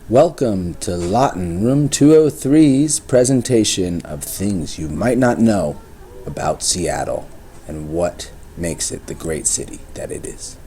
Welcome to Lawton Room 203's presentation of things you might not know about Seattle and what makes it the great city that it is.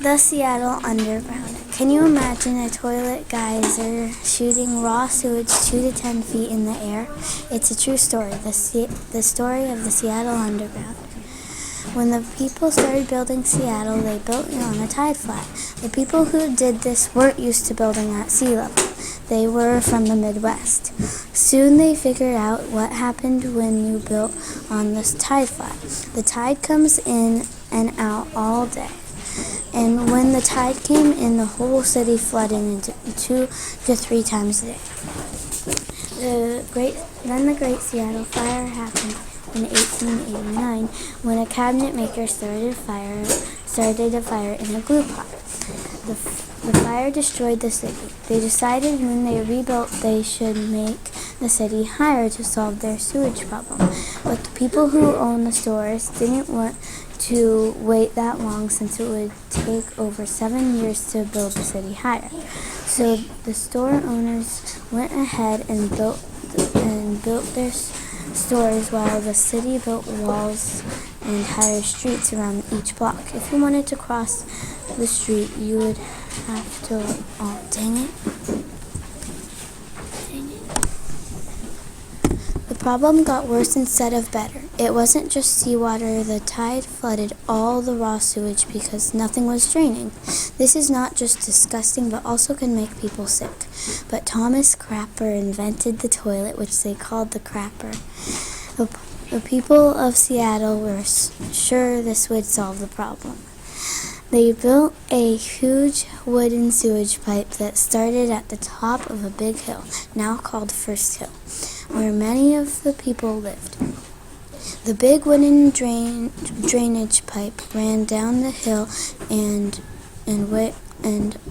The Seattle Underground. Can you imagine a toilet geyser shooting raw sewage 2 to 10 feet in the air? It's a true story, the story of the Seattle Underground. When the people started building Seattle, they built it on a tide flat. The people who did this weren't used to building at sea level. They were from the Midwest. Soon they figured out what happened when you built on this tide flat. The tide comes in and out all day. And when the tide came in, the whole city flooded into 2 to 3 times a day. Then the Great Seattle Fire happened in 1889 when a cabinet maker started a fire in a glue pot. The fire destroyed the city. They decided when they rebuilt they should make the city higher to solve their sewage problem. But the people who owned the stores didn't want to wait that long since it would take over 7 years to build the city higher. So the store owners went ahead and built their stores while the city built walls and higher streets around each block. If you wanted to cross the street, you would have to... Oh, dang it. The problem got worse instead of better. It wasn't just seawater. The tide flooded all the raw sewage because nothing was draining. This is not just disgusting, but also can make people sick. But Thomas Crapper invented the toilet, which they called the Crapper. The people of Seattle were sure this would solve the problem. They built a huge wooden sewage pipe that started at the top of a big hill, now called First Hill, where many of the people lived. The big wooden drainage pipe ran down the hill and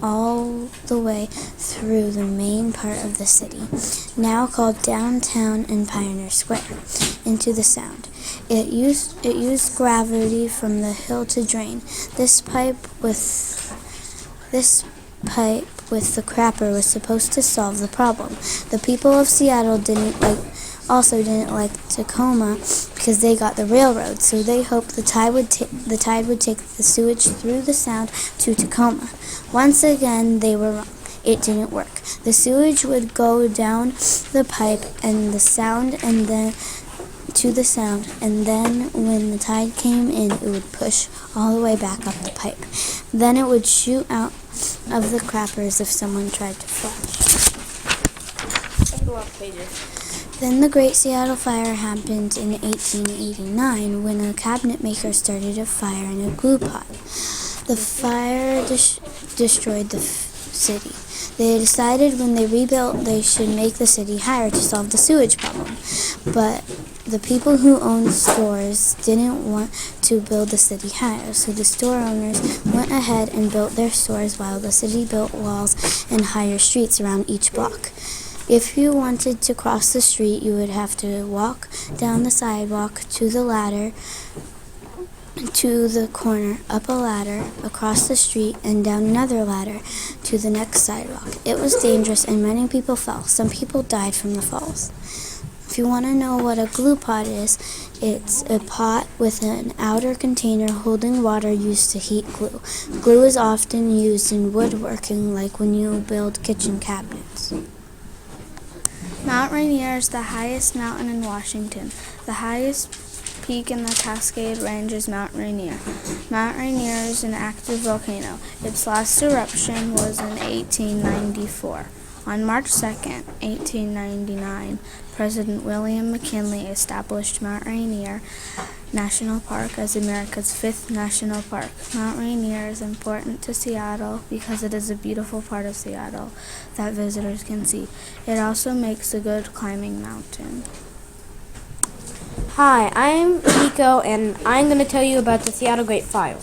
all the way through the main part of the city, now called Downtown and Pioneer Square, into the Sound. It used gravity from the hill to drain. This pipe with the crapper was supposed to solve the problem. The people of Seattle didn't like Tacoma because they got the railroad, so they hoped the tide would take the sewage through the Sound to Tacoma. Once again, they were wrong. It didn't work. The sewage would go down the pipe and the Sound and then to the Sound, and then when the tide came in, it would push all the way back up the pipe. Then it would shoot out of the crappers if someone tried to flush. Then the Great Seattle Fire happened in 1889 when a cabinet maker started a fire in a glue pot. The fire destroyed the city. They decided when they rebuilt they should make the city higher to solve the sewage problem. But the people who owned stores didn't want to build the city higher, so the store owners went ahead and built their stores while the city built walls and higher streets around each block. If you wanted to cross the street, you would have to walk down the sidewalk to the ladder, to the corner, up a ladder, across the street, and down another ladder to the next sidewalk. It was dangerous and many people fell. Some people died from the falls. If you want to know what a glue pot is, it's a pot with an outer container holding water used to heat glue. Glue is often used in woodworking, like when you build kitchen cabinets. Mount Rainier is the highest mountain in Washington. The highest peak in the Cascade Range is Mount Rainier. Mount Rainier is an active volcano. Its last eruption was in 1894. On March 2, 1899, President William McKinley established Mount Rainier National Park as America's 5th national park. Mount Rainier is important to Seattle because it is a beautiful part of Seattle that visitors can see. It also makes a good climbing mountain. Hi, I'm Nico, and I'm going to tell you about the Seattle Great Fire.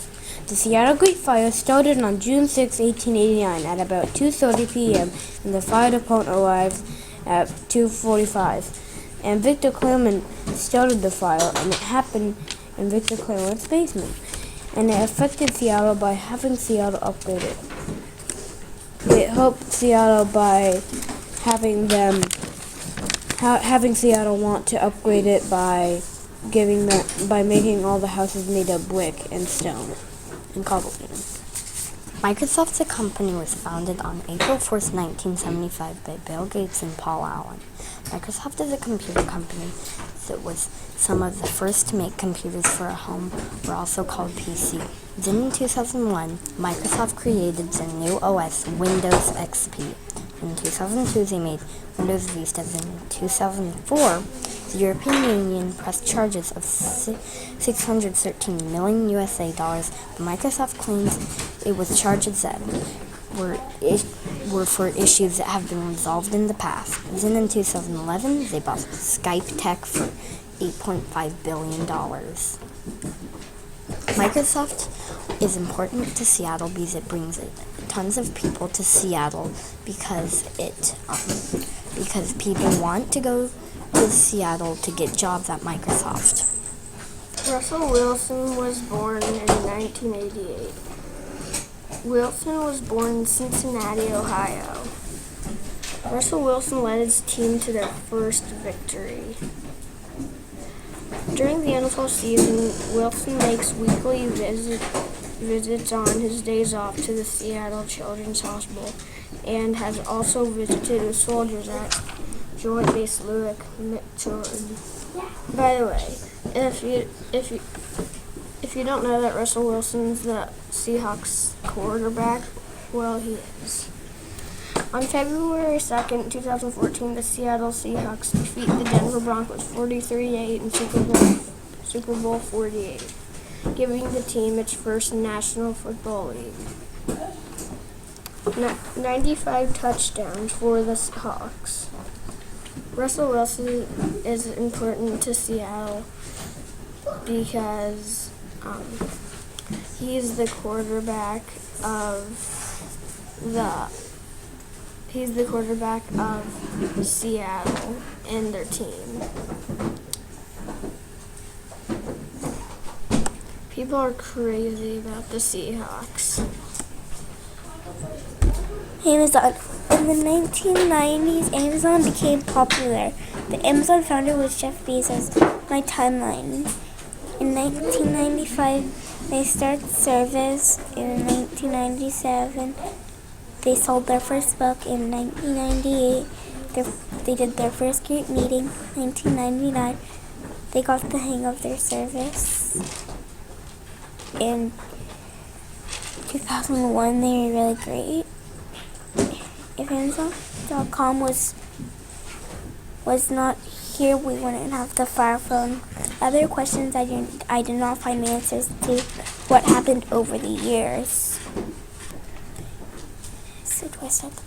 The Seattle Great Fire started on June 6, 1889 at about 2:30 p.m. and the fire department arrived at 2:45. And Victor Clermont started the fire, and it happened in Victor Clermont's basement. And it affected Seattle by having Seattle upgraded. it helped Seattle by having them having Seattle want to upgrade it by making all the houses made of brick and stone and cobblestone. Microsoft, the company, was founded on April 4th, 1975 by Bill Gates and Paul Allen. Microsoft is a computer company that was some of the first to make computers for a home, were also called PC. Then in 2001, Microsoft created the new OS, Windows XP. In 2002, they made Windows Vista. In 2004, the European Union pressed charges of $613 million USA dollars. Microsoft claims it was charges that were for issues that have been resolved in the past. Then in 2011, they bought Skype Tech for $8.5 billion. Microsoft is important to Seattle because it brings tons of people to Seattle because people want to go to Seattle to get jobs at Microsoft. Russell Wilson was born in 1988. Wilson was born in Cincinnati, Ohio. Russell Wilson led his team to their first victory. During the NFL season, Wilson makes weekly visits on his days off to the Seattle Children's Hospital and has also visited with soldiers at Joint Base Lewick, Michigan. By the way, if you don't know that Russell Wilson's the Seahawks quarterback, well, he is. On February 2nd, 2014, the Seattle Seahawks defeat the Denver Broncos 43-8 in Super Bowl 48, giving the team its first National Football League. 95 touchdowns for the Hawks. Russell Wilson is important to Seattle because he's the quarterback of Seattle and their team. People are crazy about the Seahawks. Amazon. In the 1990s, Amazon became popular. The Amazon founder was Jeff Bezos. My timeline. In 1995, they started service. In 1997, they sold their first book. In 1998, they did their first group meeting. 1999, they got the hang of their service. In 2001, they were really great. If Amazon.com was not here, we wouldn't have the Fire Phone. Other questions I did not find answers to what happened over the years. So do I start at the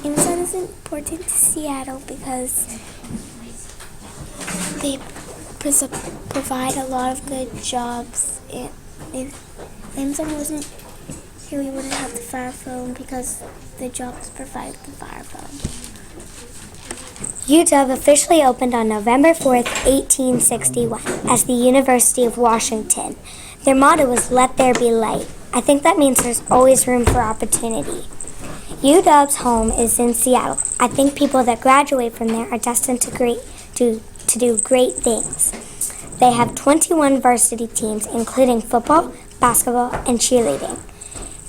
beginning? Amazon is important to Seattle because they provide a lot of good jobs. If Amazon wasn't here, we wouldn't have the Fire Phone because the jobs provide the Fire Phone. UW officially opened on November 4th, 1861, as the University of Washington. Their motto was, "Let there be light." I think that means there's always room for opportunity. UW's home is in Seattle. I think people that graduate from there are destined to do great things. They have 21 varsity teams, including football, basketball, and cheerleading.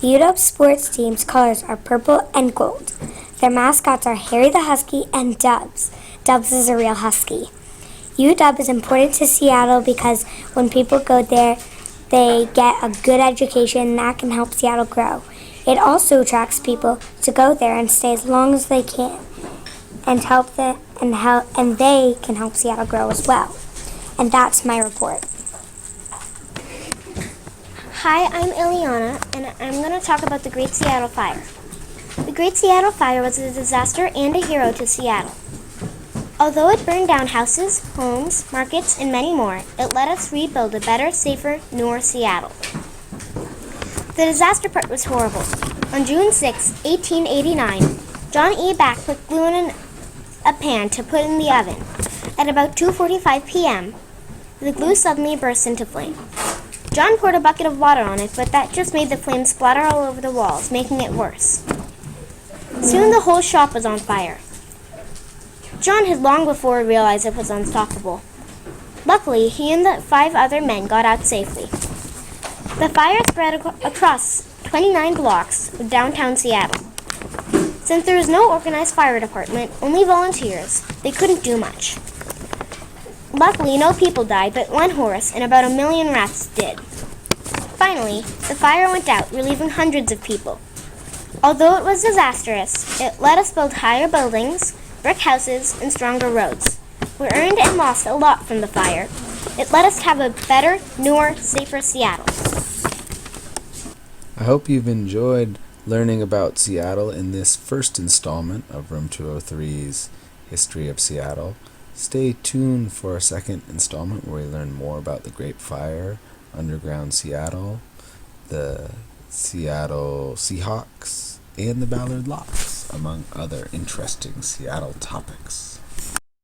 The UW sports team's colors are purple and gold. Their mascots are Harry the Husky and Dubs. Dubs is a real husky. UW is important to Seattle because when people go there, they get a good education and that can help Seattle grow. It also attracts people to go there and stay as long as they can and they can help Seattle grow as well. And that's my report. Hi, I'm Ileana, and I'm going to talk about the Great Seattle Fire. The Great Seattle Fire was a disaster and a hero to Seattle. Although it burned down houses, homes, markets, and many more, it let us rebuild a better, safer, newer Seattle. The disaster part was horrible. On June 6, 1889, John E. Back put glue in a pan to put in the oven. At about 2:45 p.m., the glue suddenly burst into flame. John poured a bucket of water on it, but that just made the flames splatter all over the walls, making it worse. Soon the whole shop was on fire. John had long before realized it was unstoppable. Luckily, he and the 5 other men got out safely. The fire spread across 29 blocks of downtown Seattle. Since there was no organized fire department, only volunteers, they couldn't do much. Luckily, no people died, but 1 horse and about 1 million rats did. Finally, the fire went out, relieving hundreds of people. Although it was disastrous, it let us build higher buildings, brick houses, and stronger roads. We earned and lost a lot from the fire. It let us have a better, newer, safer Seattle. I hope you've enjoyed learning about Seattle in this first installment of Room 203's History of Seattle. Stay tuned for our second installment where we learn more about the Great Fire, underground Seattle, the Seattle Seahawks, and the Ballard Locks, among other interesting Seattle topics.